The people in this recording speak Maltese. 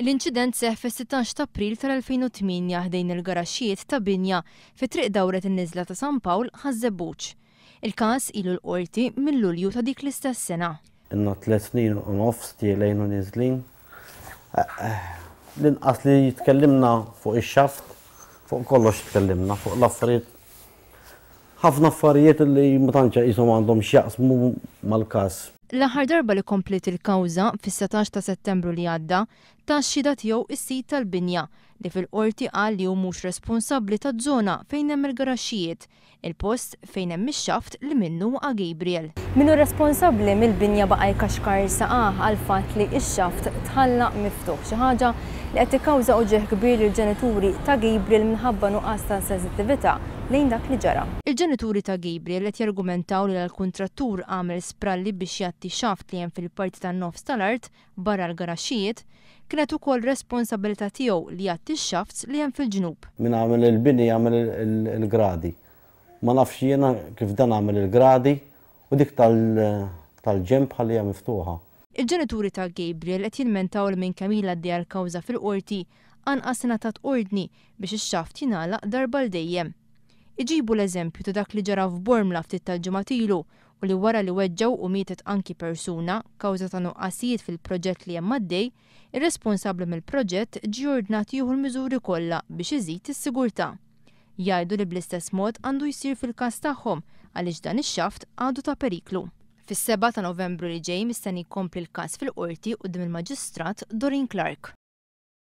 L-inċident seħħ fis-16 ta' April tal-2008 ħdejn il-garaxxijiet ta' Binja fi triq dawret in-niżla ta' San Pawl ħażebbuġ. Il-każ ilu l-qorti minn Lulju ta' dik l-istess sena. Inna 3 snin u nofs tielejn u niżlin. L-inqas li tkellimna fuq ix-xaft, fuq kollox tkellimna, fuq l-affarijiet. Ħafna affarijiet li ma tantx qishom għandhom x'jaqsmu mal-każ. L-aħħar darba li komplet il-kawża fis-17 ta' Settembru li għadda tax-xhieda tiegħu is-sit tal-Binja li fil-qorti qal li hu mhux responsabbli taż-żona fejn hemm il-garaxxijiet, il-post fejn hemm ix-xaft li minnu waqa' Gabriel. Min hu responsabbli mill-Binja baqa' jkaxkar saqah għal fatt li x-xaft tħallaq miftuħ, xi ħaġa li qed tikkawża uġigħ kbir lill-ġenituri ta' Gabriel minħabba nuqqas ta' sensittività lejn dak li ġara. Il-ġenituri ta' Gabriel qed jargumentaw li l-kuntrattur għamel spralli biex jagħti xaft li hemm fil-parti tan-nofs tal-art barra l-garaxxijiet kienet ukoll responsabilità tiegħu li jagħti x-xafts li hemm fil-ġnub. Min għamel il-bini jagħmel il-gradi. Ma nafx jiena kif dan għamel il-gradi u dik tal-ġemb ħallija miftuħa. Il-ġenituri ta' Gabriel qed jilmentaw li minn kemm ilha għaddejja l-kawża fil-qorti anqas ingħatat ordni biex ix-xaft jingħalaq darba l dejjem. Iġibu l-eżempju ta' dak li ġara f'Bormla ftit tal-ġimgħat ilu u li wara li weġġew u mietet anki persuna kawża ta' nuqqasijiet fil-proġett li hemm għaddej, ir-responsabbli mill-proġett ġie ordnat jieħu l-miżuri kollha biex iżid is-sigurtà. Jgħidu li bl-istess mod għandu jsir fil-każ tagħhom għaliex dan ix-xaft għadu ta' periklu. Fis-7 ta' Novembru li ġej mistenni jkompli l-każ fil-qorti quddiem il-Maġistrat Doreen Clark.